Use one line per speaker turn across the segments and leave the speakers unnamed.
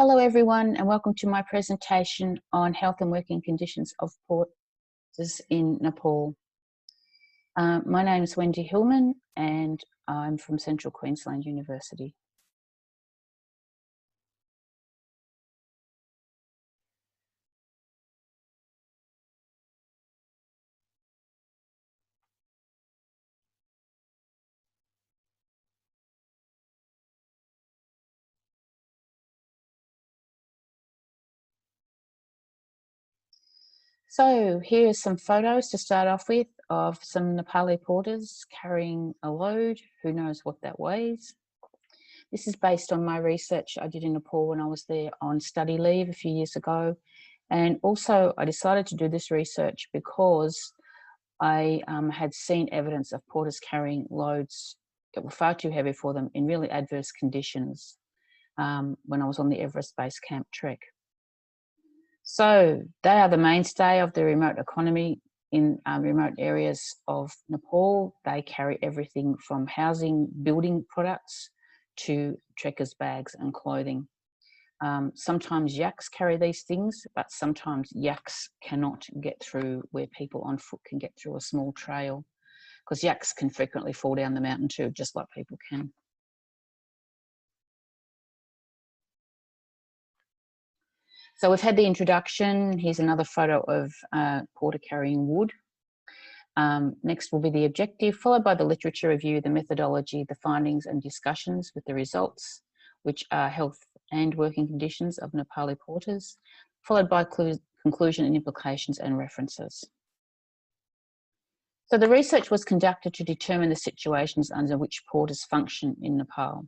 Hello everyone and welcome to my presentation on health and working conditions of porters in Nepal. My name is Wendy Hillman and I'm from Central Queensland University. So here are some photos to start off with of some Nepali porters carrying a load. Who knows what that weighs? This is based on my research I did in Nepal when I was there on study leave a few years ago. And also I decided to do this research because I had seen evidence of porters carrying loads that were far too heavy for them in really adverse conditions when I was on the Everest Base Camp trek. So they are the mainstay of the remote economy in remote areas of Nepal. They carry everything from housing, building products to trekkers' bags and clothing. Sometimes yaks carry these things, but sometimes yaks cannot get through where people on foot can get through a small trail, because yaks can frequently fall down the mountain too, just like people can. So we've had the introduction. Here's another photo of porter carrying wood. Next will be the objective, followed by the literature review, the methodology, the findings and discussions with the results, which are health and working conditions of Nepali porters, followed by conclusion and implications and references. So the research was conducted to determine the situations under which porters function in Nepal.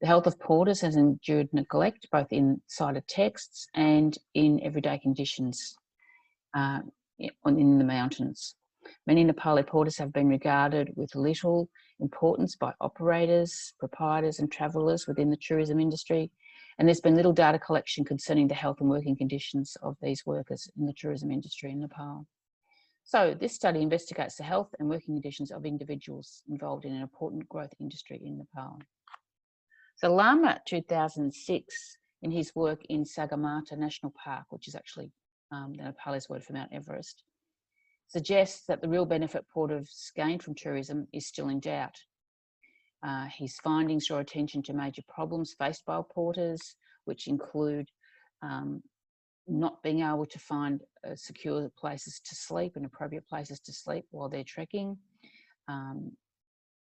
The health of porters has endured neglect both in cited texts and in everyday conditions in the mountains. Many Nepali porters have been regarded with little importance by operators, proprietors and travellers within the tourism industry, and there's been little data collection concerning the health and working conditions of these workers in the tourism industry in Nepal. So this study investigates the health and working conditions of individuals involved in an important growth industry in Nepal. So Lama 2006, in his work in Sagarmatha National Park, which is actually the Nepalese word for Mount Everest, suggests that the real benefit porters gain from tourism is still in doubt. His findings draw attention to major problems faced by porters, which include not being able to find secure places to sleep and appropriate places to sleep while they're trekking,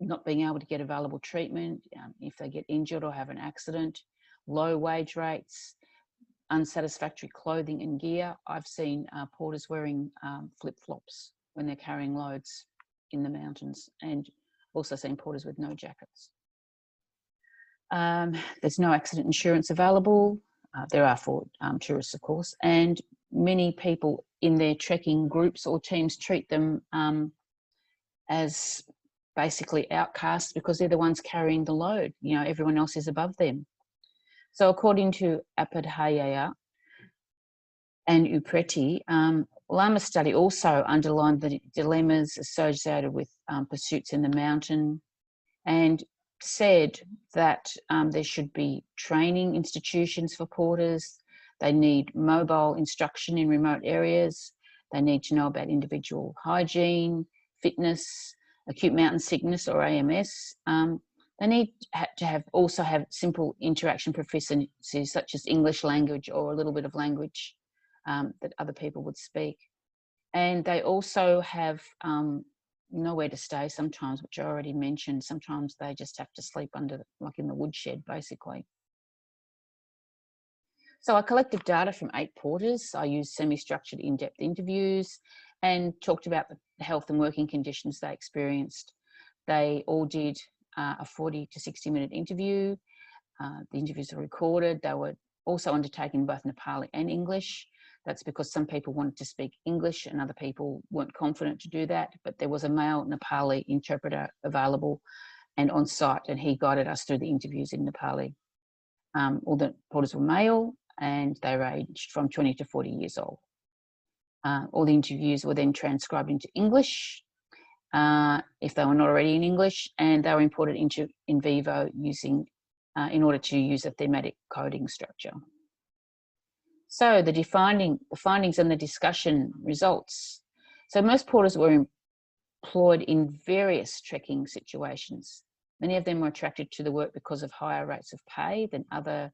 not being able to get available treatment if they get injured or have an accident, low wage rates, unsatisfactory clothing and gear. I've seen porters wearing flip-flops when they're carrying loads in the mountains, and also seen porters with no jackets. There's no accident insurance available. There are for tourists, of course, and many people in their trekking groups or teams treat them as basically outcasts because they're the ones carrying the load. You know, everyone else is above them. So according to Upadhyaya and Upreti, Lama's study also underlined the dilemmas associated with pursuits in the mountain and said that there should be training institutions for porters. They need mobile instruction in remote areas. They need to know about individual hygiene, fitness, acute mountain sickness or AMS. They need to also have simple interaction proficiencies such as English language or a little bit of language that other people would speak. And they also have nowhere to stay sometimes, which I already mentioned. Sometimes they just have to sleep under, like in the woodshed, basically. So I collected data from 8 porters. I used semi-structured in-depth interviews and talked about the health and working conditions they experienced. They all did a 40 to 60 minute interview. The interviews are recorded. They were also undertaken in both Nepali and English. That's because some people wanted to speak English and other people weren't confident to do that, but there was a male Nepali interpreter available and on site, and he guided us through the interviews in Nepali. All the porters were male and they ranged from 20 to 40 years old. All the interviews were then transcribed into English if they were not already in English, and they were imported into in vivo using in order to use a thematic coding structure. So the findings and the discussion results. So most porters were employed in various trekking situations. Many of them were attracted to the work because of higher rates of pay than other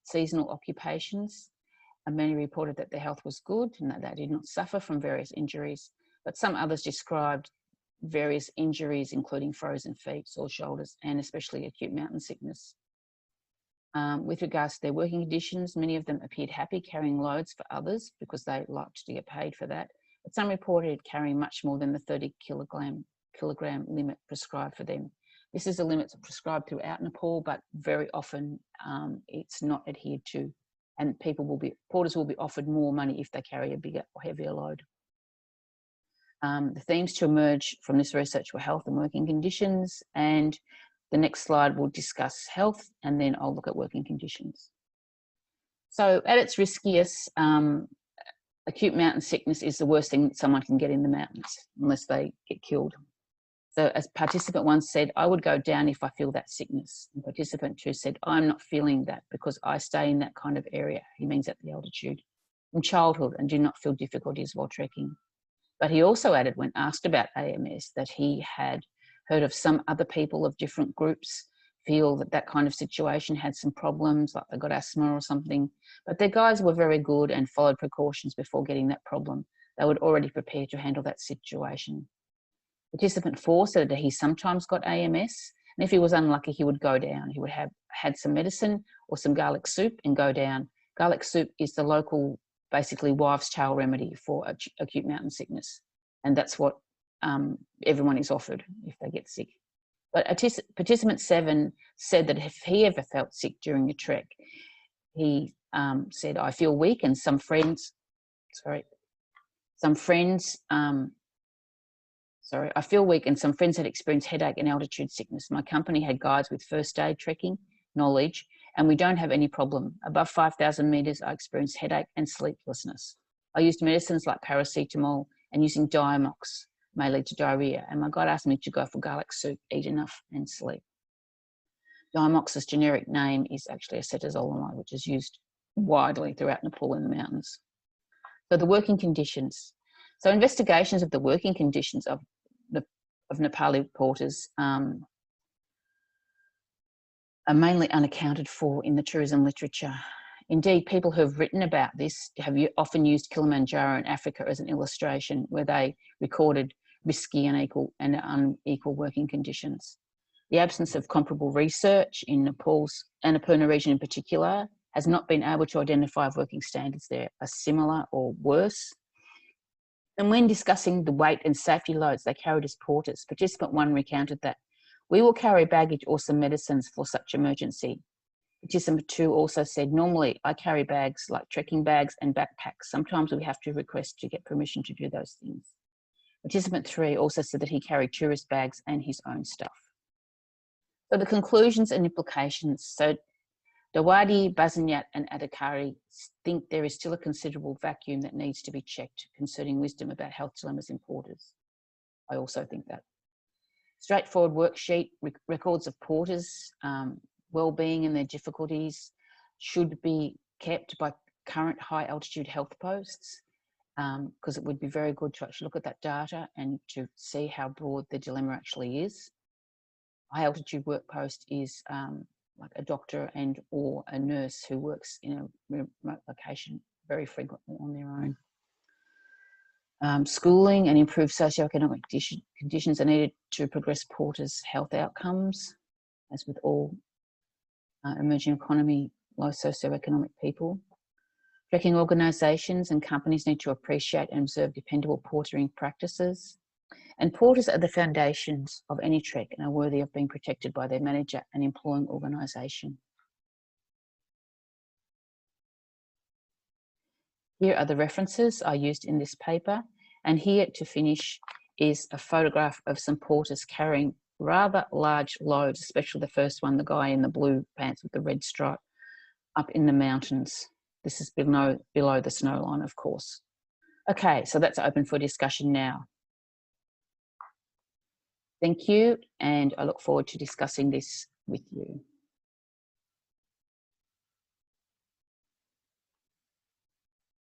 seasonal occupations. And many reported that their health was good and that they did not suffer from various injuries. But some others described various injuries, including frozen feet, sore shoulders, and especially acute mountain sickness. With regards to their working conditions, many of them appeared happy carrying loads for others because they liked to get paid for that. But some reported carrying much more than the 30 kilogram limit prescribed for them. This is a limit prescribed throughout Nepal, but very often it's not adhered to, and porters will be offered more money if they carry a bigger or heavier load. The themes to emerge from this research were health and working conditions, and the next slide will discuss health, and then I'll look at working conditions. So at its riskiest, acute mountain sickness is the worst thing that someone can get in the mountains, unless they get killed. So as participant 1 said, I would go down if I feel that sickness. And participant 2 said, I'm not feeling that because I stay in that kind of area. He means at the altitude from childhood and do not feel difficulties while trekking. But he also added, when asked about AMS, that he had heard of some other people of different groups feel that that kind of situation had some problems, like they got asthma or something. But their guides were very good and followed precautions before getting that problem. They would already prepare to handle that situation. Participant 4 said that he sometimes got AMS, and if he was unlucky, he would go down. He would have had some medicine or some garlic soup and go down. Garlic soup is the local, basically, wives' tale remedy for acute mountain sickness, and that's what everyone is offered if they get sick. But participant 7 said that if he ever felt sick during the trek, he said, I feel weak, and some friends, I feel weak, and some friends had experienced headache and altitude sickness. My company had guides with first aid trekking knowledge, and we don't have any problem. Above 5,000 metres, I experienced headache and sleeplessness. I used medicines like paracetamol, and using Diamox may lead to diarrhea, and my guide asked me to go for garlic soup, eat enough and sleep. Diamox's generic name is actually acetazolamide, which is used widely throughout Nepal in the mountains. So the working conditions. So investigations of the working conditions of Nepali porters are mainly unaccounted for in the tourism literature. Indeed, people who have written about this have often used Kilimanjaro in Africa as an illustration, where they recorded risky and unequal working conditions. The absence of comparable research in Nepal's Annapurna region in particular has not been able to identify if working standards there are similar or worse. And when discussing the weight and safety loads they carried as porters, participant 1 recounted that we will carry baggage or some medicines for such emergency. Participant 2 also said, normally I carry bags like trekking bags and backpacks. Sometimes we have to request to get permission to do those things. Participant 3 also said that he carried tourist bags and his own stuff. So the conclusions and implications. So Dawadi, Bazanyat and Adhikari think there is still a considerable vacuum that needs to be checked concerning wisdom about health dilemmas in porters. I also think that. Straightforward worksheet, records of porters' well-being and their difficulties should be kept by current high altitude health posts, because it would be very good to actually look at that data and to see how broad the dilemma actually is. High altitude work post is like a doctor and or a nurse who works in a remote location very frequently on their own. Schooling and improved socioeconomic conditions are needed to progress porters' health outcomes, as with all emerging economy, low socioeconomic people. Trekking organisations and companies need to appreciate and observe dependable portering practices. And porters are the foundations of any trek and are worthy of being protected by their manager and employing organisation. Here are the references I used in this paper, and here to finish is a photograph of some porters carrying rather large loads, especially the first one, the guy in the blue pants with the red stripe, up in the mountains. This is below the snow line, of course. Okay, so that's open for discussion now. Thank you, and I look forward to discussing this with you.